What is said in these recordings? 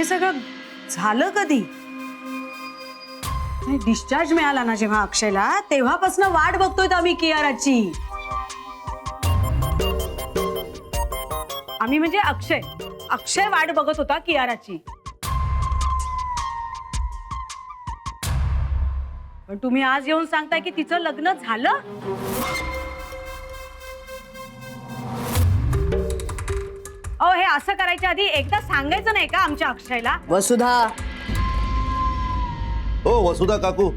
हे सगळं झालं कधी? डिस्चार्ज मिळाला ना जेव्हा अक्षयला, तेव्हापासून वाट बघतोय आम्ही कियाराची. आम्ही म्हणजे अक्षय वाट बघत होता कियाराची. पण तुम्ही आज येऊन सांगताय की तिचं लग्न झालं. अहो, हे असं करायच्या आधी एकदा सांगायचं नाही का आमच्या अक्षयला? वसुधा. हो वसुधा काकू,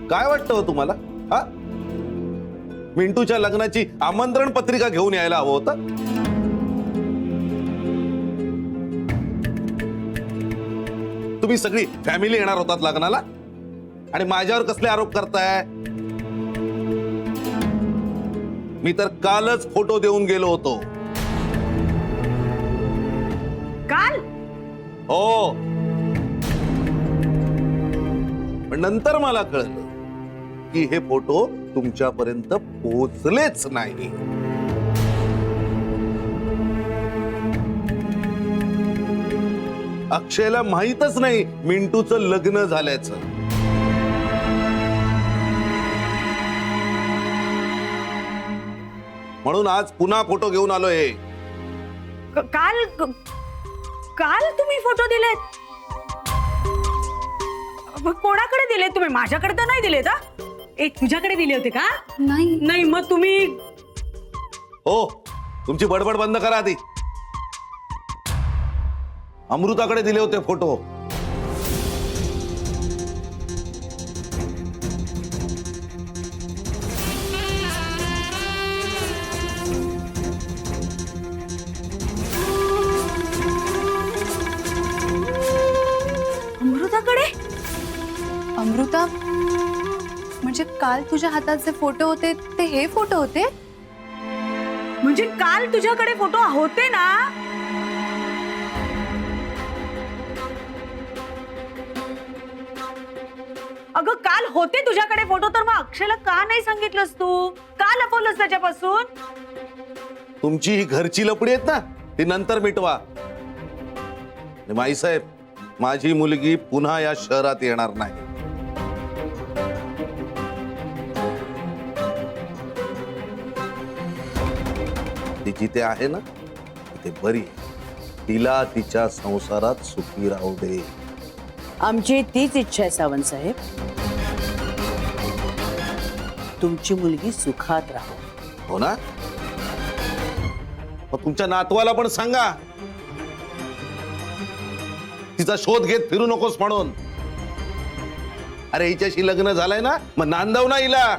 काय वाटतं हो तुम्हाला? हा, मिंटूच्या लग्नाची आमंत्रण पत्रिका घेऊन यायला हवं होतं. तुम्ही सगळी फॅमिली येणार होतात लग्नाला आणि माझ्यावर कसले आरोप करताय? मी तर कालच फोटो देऊन गेलो होतो. काल? हो, पण नंतर मला कळलं की हे फोटो तुमच्यापर्यंत पोहोचलेच नाही. अक्षयला माहीतच नाही मिंटूचं लग्न झाल्याचं. म्हणून आज पुन्हा फोटो घेऊन आलोय. काल तुम्ही फोटो दिलेत? मग कोणाकडे दिले तुम्ही? माझ्याकडे तर नाही दिलेत. तुझ्याकडे दिले होते का? नाही मग तुम्ही. हो, तुमची बडबड बंद करा आधी. अमृताकडे दिले होते फोटो. अमृताकडे? अमृता, म्हणजे काल तुझ्या हातात जे फोटो होते ते हे फोटो होते? म्हणजे काल तुझ्याकडे फोटो होते ना? अगं काल होते तुझ्याकडे फोटो, तर मग अक्षयला का नाही सांगितलंस तू? का लपवलंस त्याच्यापासून? तुमची ही घरची लपडी आहेत ना, ती नंतर मिटवा. माईसाहेब, माझी मुलगी पुन्हा या शहरात येणार नाही. ती जिथे आहे ना तिथे बरी आहे. तिला तिच्या संसारात सुखी राहू दे. आमची तीच इच्छा आहे सावंत साहेब. तुमची मुलगी सुखात राहो. हो ना? मग तुमच्या नातवाला पण सांगा तिचा शोध घेत फिरू नकोस म्हणून. अरे हिच्याशी लग्न झालंय ना, मग नांदव ना हिला.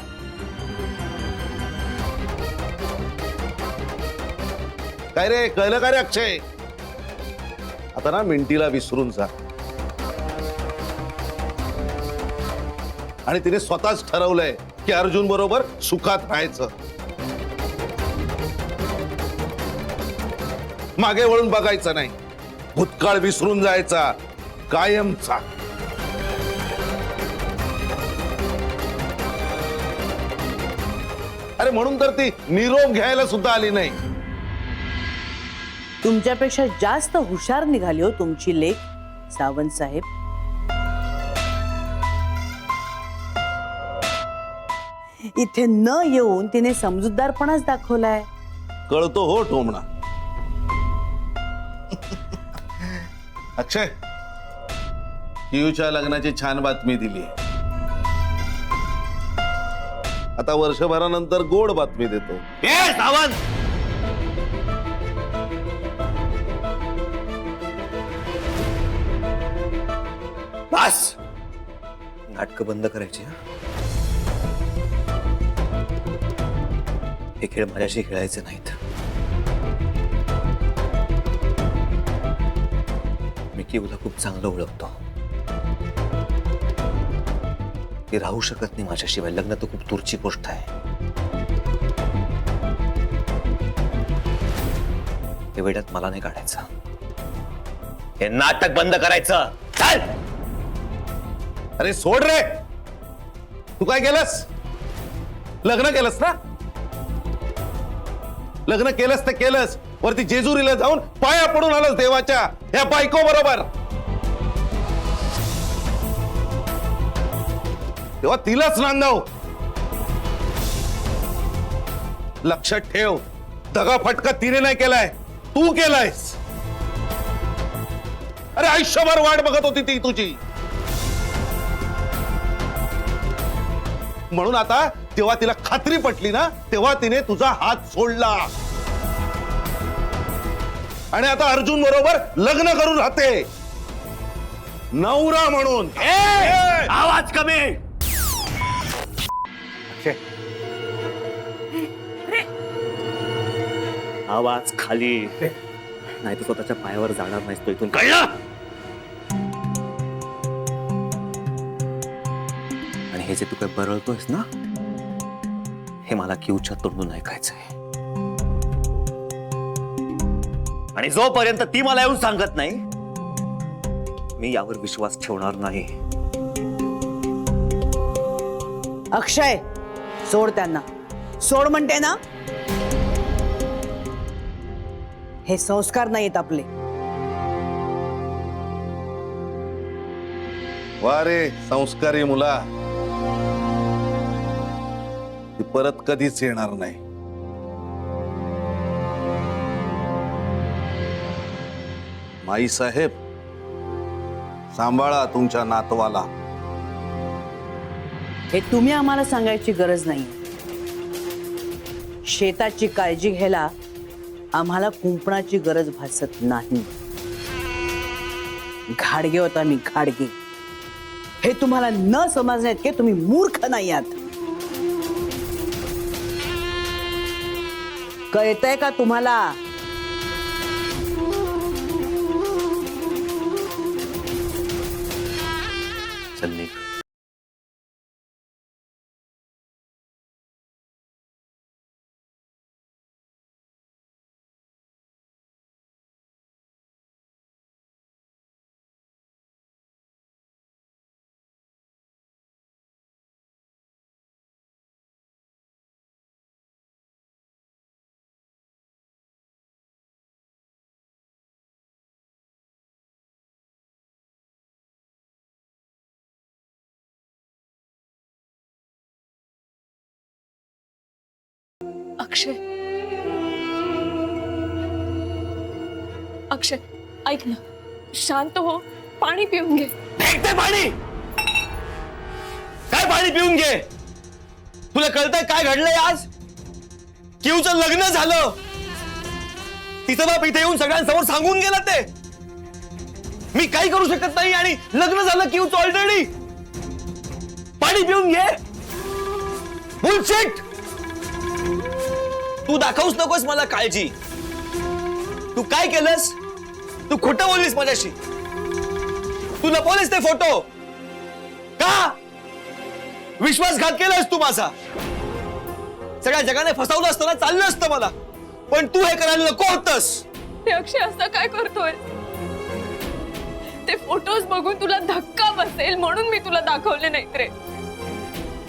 काय रे, कळलं का रे अक्षय? आता ना मिंटीला विसरून जा. आणि तिने स्वतःच ठरवलंय की अर्जुन बरोबर सुखात राहायचं. मागे वळून बघायचं नाही. भूतकाळ विसरून जायचा कायमचा. अरे म्हणून तर ती निरोप घ्यायला सुद्धा आली नाही. तुमच्यापेक्षा जास्त हुशार निघाली हो तुमची लेक सावंत साहेब. इथे न येऊन तिने समजूतदारपणाच दाखवलाय. कळतो हो टोमणा. अक्षय, कियूच्या लग्नाची छान बातमी दिली. आता वर्षभरानंतर गोड बातमी देतो. सावंत, बस नाटक बंद करायची. हे खेळ माझ्याशी खेळायचे नाहीत. मी कियूला खूप चांगलं ओळखतो. ती राहू शकत नाही माझ्याशिवाय. लग्न तर खूप दूरची गोष्ट आहे. हे वेड्यात मला नाही काढायचं. हे नाटक बंद करायचं. चल. अरे सोड रे. तू काय केलंस? लग्न केलंस ना? लग्न केलंस तर केलंस, वरती जेजुरीला जाऊन पाया पडून आलंस देवाच्या ह्या बायको बरोबर. तेव्हा तिलाच नांदव. लक्षात ठेव, दगा फटका तिने नाही केलाय, तू केलायस. अरे आयुष्यभर वाट बघत होती ती तुझी. म्हणून आता तेव्हा तिला खात्री पटली ना, तेव्हा तिने तुझा हात सोडला आणि आता अर्जुन बरोबर लग्न करून राहते नवरा म्हणून. आवाज कमी. आवाज खाली, नाही तर स्वतःच्या पायावर जाणार नाहीस तो इथून, कळलं? आणि हे जे तू काय बरळतोयस ना, हे मला क्यूच्या तोंडून ऐकायचंय. आणि जोपर्यंत ती मला येऊन सांगत नाही, मी यावर विश्वास ठेवणार नाही. अक्षय, सोड त्यांना, सोड म्हणते ना. हे संस्कार नाहीत आपले. वा रे संस्कारी मुला, ती परत कधीच येणार नाही. माई साहेब, सांभाळा तुमच्या नातवाला. हे तुम्ही आम्हाला सांगायची गरज नाही. शेताची काळजी घ्यायला आम्हाला कुंपणाची गरज भासत नाही. घाडगे होता मी, घाडगे. हे तुम्हाला न समजण्यात की तुम्ही मूर्ख नाही आहात. कळतंय का तुम्हाला? चल निघ. अक्षय, अक्षय ऐक ना, शांत हो, पाणी पिऊन घे. फेकते पाणी. काय पाणी पिऊन घे? तुला कळतंय काय घडलंय आज? किवचं लग्न झालं. तिचं बाप इथे येऊन सगळ्यांसमोर सांगून गेला ते. मी काही करू शकत नाही आणि लग्न झालं किवचं ऑलरेडी. पाणी पिऊन घे. बुलशिट. तू दाखवूच नकोस मला काळजी. तू काय केलंस? तू खोटं बोललीस माझ्याशी. तू लपवलेस ते फोटो का? विश्वासघात केलास तू माझा. सगळ्या जगाने फसवलं असतं ना, चाललं असतं मला, पण तू हे करायला नको होतंस. ते अक्षय असं काय करतोय? ते फोटोज बघून तुला धक्का बसेल म्हणून मी तुला दाखवले नाहीत रे.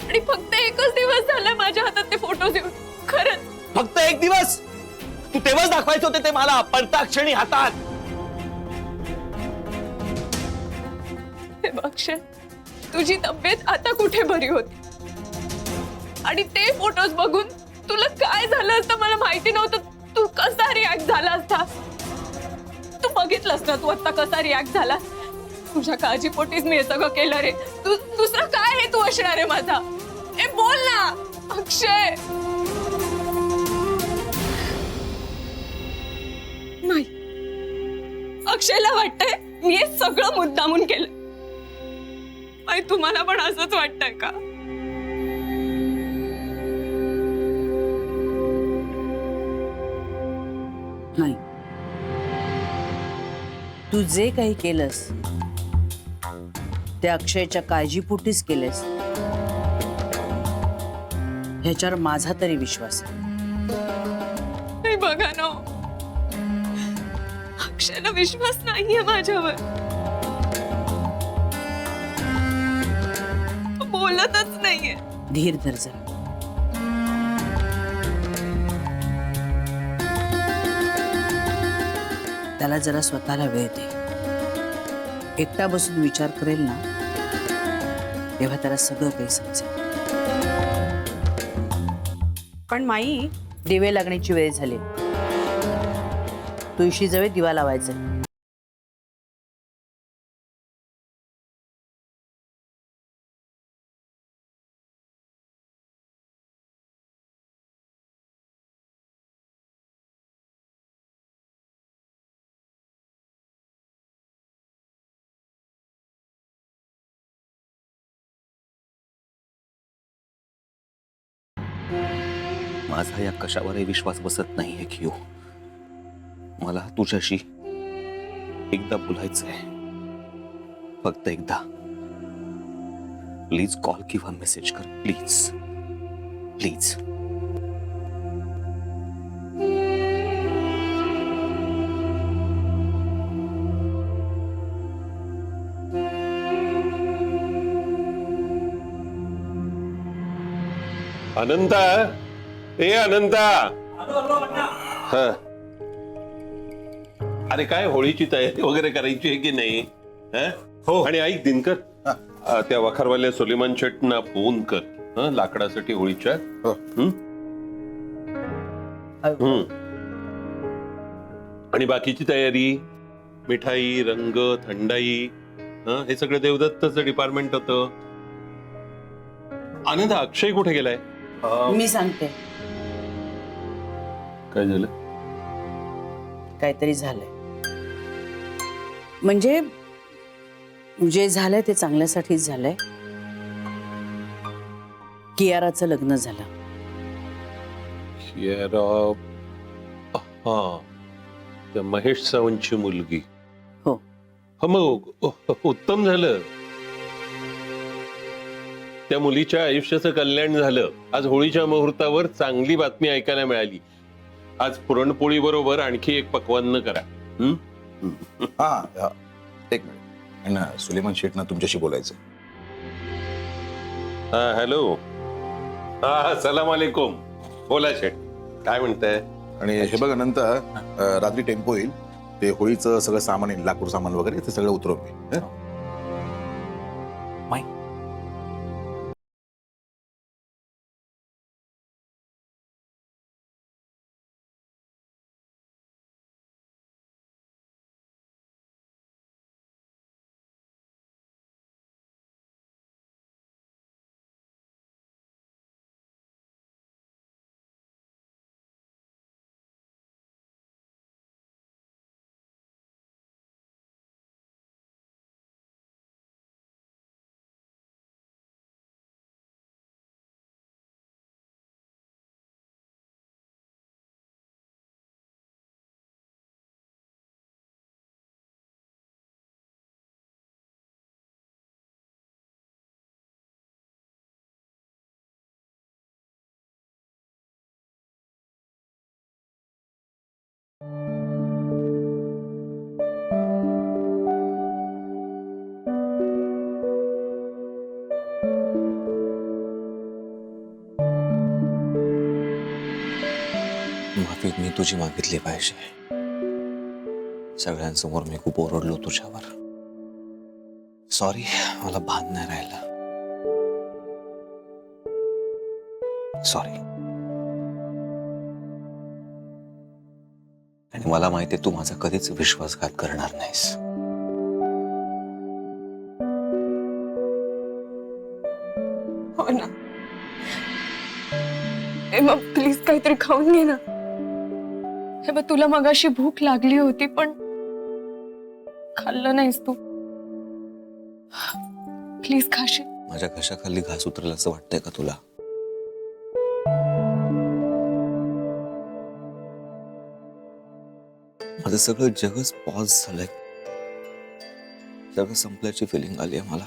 आणि फक्त एकच दिवस झाला माझ्या हातात ते फोटोज येऊन. खरंच फक्त एक दिवस? तू तेव्हाच दाखवायचे होते ते मला, पडता क्षणी हातात. हे बघ अक्षय, तुझी तब्येत आता कुठे बरी होती आणि ते फोटोज बघून तुला काय झालं असतं मला माहिती नव्हतं. तू कसा रिॲक्ट झाला असता? तू बघितलंस ना तू आता कसा रिॲक्ट झाला. तुझ्या काळजीपोटीच मी हे सगळं केलं रे. दुसरं काय हे तू असणार आहे माझा? ए बोल ना अक्षय. नाही, अक्षयला वाटतंय मी हे सगळं मुद्दामून केलं. आई तुम्हाला पण असंच वाटतंय का? नाही. तू जे काही केलंस ते अक्षयच्या काळजीपोटीच केलंस, ह्याच्यावर माझा तरी विश्वास आहे. हे बघा ना, अक्षयला विश्वास नाहीये माझ्यावर. बोलतच नाहीये. धीर धर जरा. त्याला जरा स्वतःला वेळ दे. एकटा बसून विचार करेल ना, तेव्हा त्याला सगळं काही समजेल. पण माई, दिवे लागण्याची वेळ झाली. तुळशी जवळ दिवा लावायचा. माझा या कशावरही विश्वास बसत नाहीये कियो. मला तुझ्याशी एकदा बोलायचंय, फक्त एकदा. प्लीज कॉल किंवा मेसेज कर, प्लीज प्लीज. अनंता, ए अनंता. हा. अरे काय होळीची तयारी वगैरे करायची आहे की नाही? हो. आणि ऐक दिनकर, त्या वखारवाल्या सुलेमान शेटना फोन कर लाकडासाठी होळीच्या. आणि बाकीची तयारी, मिठाई, रंग, थंडाई, हे सगळं देवदत्तचं डिपार्टमेंट होतं. आनंद, अक्षय कुठे गेलाय? मी सांगते. काय झालं? काहीतरी झालंय. म्हणजे जे झालंय ते चांगल्यासाठीच झालंय. कियाराचं लग्न झालं. हा, त्या महेश सावंतची मुलगी. हो. हा, मग उत्तम झालं. त्या मुलीच्या आयुष्याचं कल्याण झालं. आज होळीच्या मुहूर्तावर चांगली बातमी ऐकायला मिळाली. आज पुरणपोळी बरोबर आणखी एक पक्वान्न करा. हा, एक मिनिट. सुलेमान शेठना तुमच्याशी बोलायचं. हा, हॅलो. हा, सलाम अलैकुम. बोला शेठ, काय म्हणताय? आणि हे बघा, नंतर रात्री टेम्पो येईल. ते होळीचं सगळं सामान येईल, लाकूड सामान वगैरे, ते सगळं उतरवून मी. माई, माफी मी तुझी मागितली पाहिजे. सगळ्यांसमोर मी खूप ओरडलो तुझ्यावर. सॉरी, मला भान नाही राहिलं. सॉरी. आणि मला माहिती आहे तू माझा कधीच विश्वासघात करणार नाहीस. हो ना. मग प्लीज काहीतरी खाऊन घे ना. हे बघ, तुला मगाशी भूक लागली होती पण खाल्लं नाहीस तू. प्लीज खाशील? माझ्या घशाखाली घास उतरला असं वाटतंय का तुला? माझं सगळं जगच पॉज झालंय. सगळं संपल्याची फिलिंग आली आहे मला.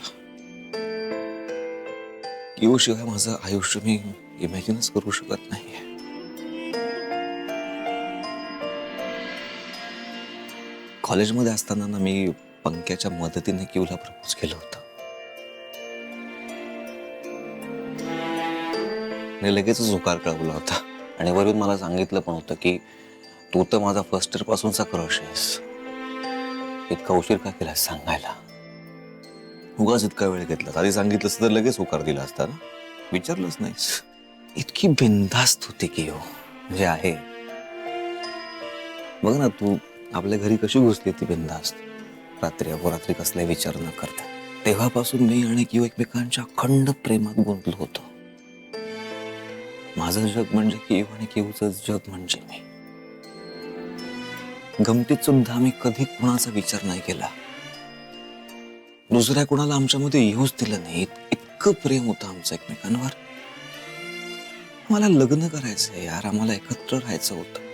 शिवाय माझं आयुष्य मी इमॅजिनच करू शकत नाहीये. कॉलेजमध्ये असताना ना मी पंक्याच्या मदतीने किवला प्रपोज केलं होतं. मी लगेचच होकार कळवला होता आणि वरून मला सांगितलं पण होतं की तू तर माझा फर्स्ट इयर पासूनचा क्रश आहेस. इतका उशीर का केला सांगायला? उगाच इतका वेळ घेतला. आधी सांगितलं तर लगेच होकार दिला असता ना. विचारलंच नाहीस. इतकी बिनधास्त होती की हो, म्हणजे आहे. बघ ना तू आपल्या घरी कशी घुसली ती बिनधास्त, रात्री अहोरात्री कसलाही विचार न करता. तेव्हापासून मी आणि किव एकमेकांच्या अखंड प्रेमात गुंतलो होतो. माझं जग म्हणजे किव आणि किवचं जग म्हणजे मी. गमतीत सुद्धा आम्ही कधी कुणाचा विचार नाही केला. दुसऱ्या कुणाला आमच्यामध्ये येऊच दिलं नाही. इतकं प्रेम होतं आमचं एकमेकांवर. मला लग्न करायचंय यार, आम्हाला एकत्र राहायचं होतं.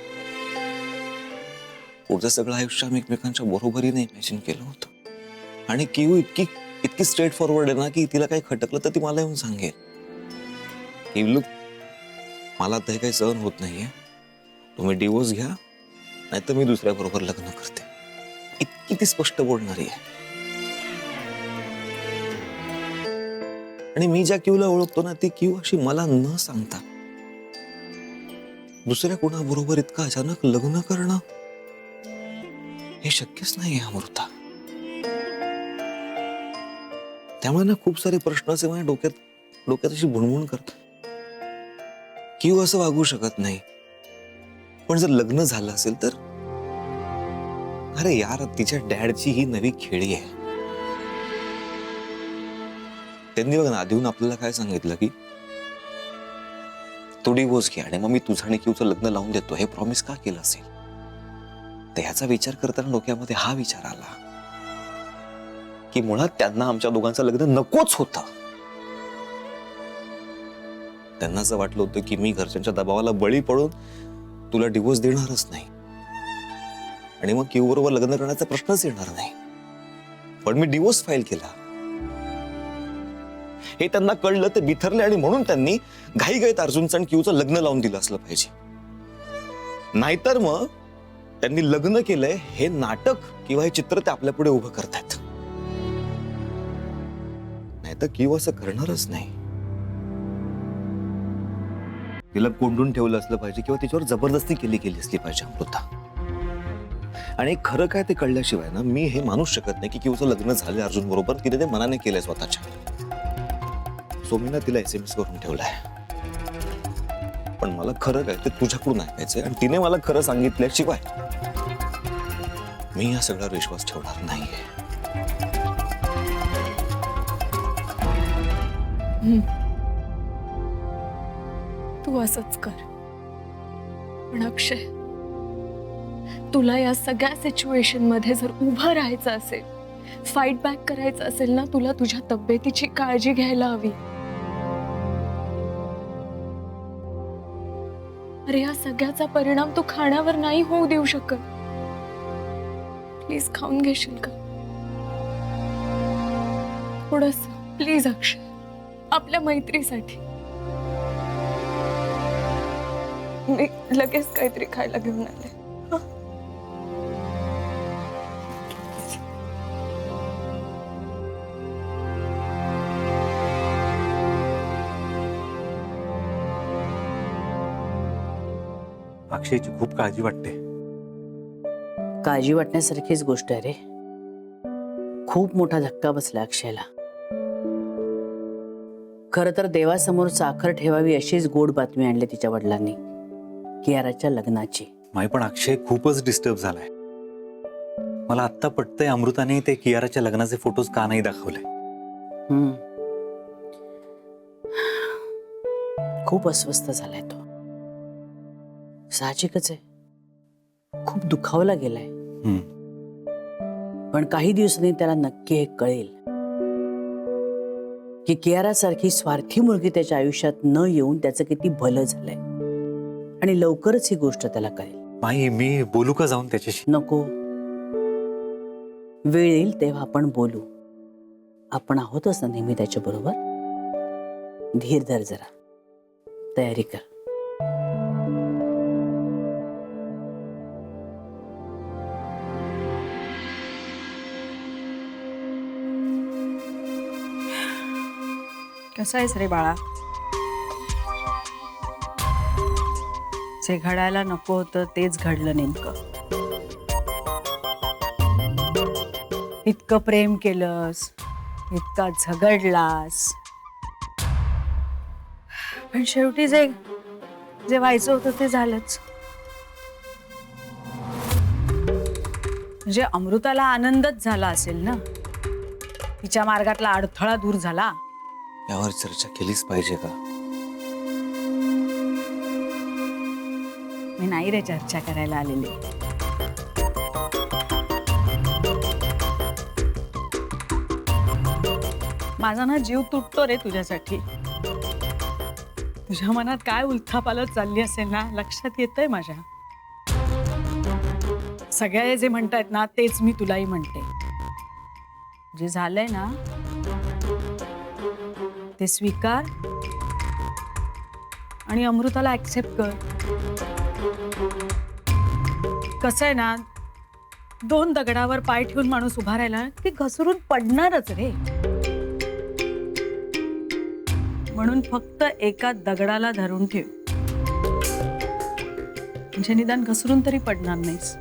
पुढचं सगळं आयुष्य आम्ही एकमेकांच्या बरोबरीने इमॅजिन केलं होतं. आणि किव इतकी स्ट्रेट फॉरवर्ड आहे ना की तिला काही खटकलं तर ती मला येऊन सांगेल की लुक, मला ते काही सहन होत नाहीये, तुम्ही डिवोर्स घ्या नाहीतर मी दुसऱ्या बरोबर लग्न करते. इतकी ती स्पष्ट बोलणारी आहे. आणि मी ज्या किवला ओळखतो ना ती किव अशी मला न सांगता दुसऱ्या कोणाबरोबर इतकं अचानक लग्न करणं हे शक्यच नाहीये अमृता. त्यामुळे ना खूप सारे प्रश्न असे माझ्या डोक्यात अशी भुणभुण करतात. किव असं वागू शकत नाही, पण जर लग्न झालं असेल तर अरे यार, तिच्या डॅडची ही नवी खेळी आहे. त्यांनी बघ ना आधीहून आपल्याला काय सांगितलं की तू डिवोर्स घे आणि मग मी तुझं आणि किवचं लग्न लावून देतो, हे प्रॉमिस का केलं असेल? तर ह्याचा विचार करताना डोक्यामध्ये हा विचार आला की मुळात त्यांना आमच्या दोघांचं लग्न नकोच होतं. त्यांना असं वाटलं होतं की मी घरच्यांच्या दबावाला बळी पडून तुला डिवोर्स देणारच नाही आणि मग किव बरोबर लग्न करण्याचा प्रश्नच येणार नाही. पण मी डिवोर्स फाईल केला हे त्यांना कळलं, ते बिथरले आणि म्हणून त्यांनी घाईघाईत अर्जुनचं आणि किवचं लग्न लावून दिलं असलं पाहिजे. नाहीतर मग त्यांनी लग्न केलंय हे नाटक किंवा हे चित्र ते आपल्या पुढे उभं करतात. नाहीतर किव असं करणारच नाही. तिला कोंडून ठेवलं असलं पाहिजे किंवा तिच्यावर जबरदस्ती केली असली पाहिजे अमृता. आणि खरं काय ते कळल्याशिवाय ना मी हे मानूच शकत नाही की किवचं लग्न झालं अर्जुन बरोबर, तिने ते मनाने केलंय स्वतःच्या. सो मी ना तिला SMS करून ठेवलाय. पण मला खरं काय ते तुझ्याकडून ऐकायचंय आणि तिने मला खरं सांगितल्याशिवाय मी या सगळ्यावर विश्वास ठेवणार नाहीये. तू असंच कर. पण अक्षय, तुला या सगळ्या सिच्युएशन मध्ये जर उभं राहायचं असेल, फाईट बॅक करायचं असेल ना, तुला तुझ्या तब्येतीची काळजी घ्यायला हवी. अरे या सगळ्याचा परिणाम तू खाण्यावर नाही होऊ देऊ शकत. प्लीज खाऊन घेशील का थोडस? प्लीज अक्षय, आपल्या मैत्रीसाठी. मी लगेच काहीतरी खायला घेऊन आले. अक्षयची खूप काळजी वाटते. काळजी वाटण्यासारखीच गोष्ट आहे रे. खूप मोठा धक्का बसला अक्षयला. खरं तर देवासमोर साखर ठेवावी अशीच गोड बातमी आणली तिच्या वडिलांनी, कियाराच्या लग्नाची. माई पण अक्षय खूपच डिस्टर्ब झालाय. मला आत्ता पटतंय अमृताने ते कियाराच्या लग्नाचे फोटोज का नाही दाखवले. खूप अस्वस्थ झालाय तो. साहजिकच आहे, खूप दुखावला गेलाय. पण काही दिवसांनी त्याला नक्की हे कळेल की कियारासारखी स्वार्थी मुलगी त्याच्या आयुष्यात न येऊन त्याचं किती भलं झालंय. आणि लवकरच ही गोष्ट त्याला कळेल. माई, मी बोलू का जाऊन त्याच्याशी? नको, वेळ येईल तेव्हा आपण बोलू. आपण आहोतच ना नेहमी त्याच्या बरोबर. धीर धर जरा, तयारी कर. कसं आहेस रे बाळा? जे घडायला नको होतं तेच घडलं नेमकं. इतकं प्रेम केलंस, इतका झगडलास, पण शेवटी जे व्हायचं होतं ते झालंच. म्हणजे अमृताला आनंदच झाला असेल ना, तिच्या मार्गातला अडथळा दूर झाला. यावर चर्चा केलीच पाहिजे का? मी नाही रे चर्चा करायला आलेली. माझा ना जीव तुटतो रे तुझ्यासाठी. तुझ्या मनात काय उलथापालथ चालली असेल ना, लक्षात येतंय माझ्या. सगळे जे म्हणतायत ना तेच मी तुलाही म्हणते. जे झालंय ना ते स्वीकार आणि अमृताला ऍक्सेप्ट कर. कसं आहे ना, 2 दगडावर पाय ठेवून माणूस उभा राहिला की घसरून पडणारच रे. म्हणून फक्त एका दगडाला धरून ठेव, म्हणजे निदान घसरून तरी पडणार नाहीस.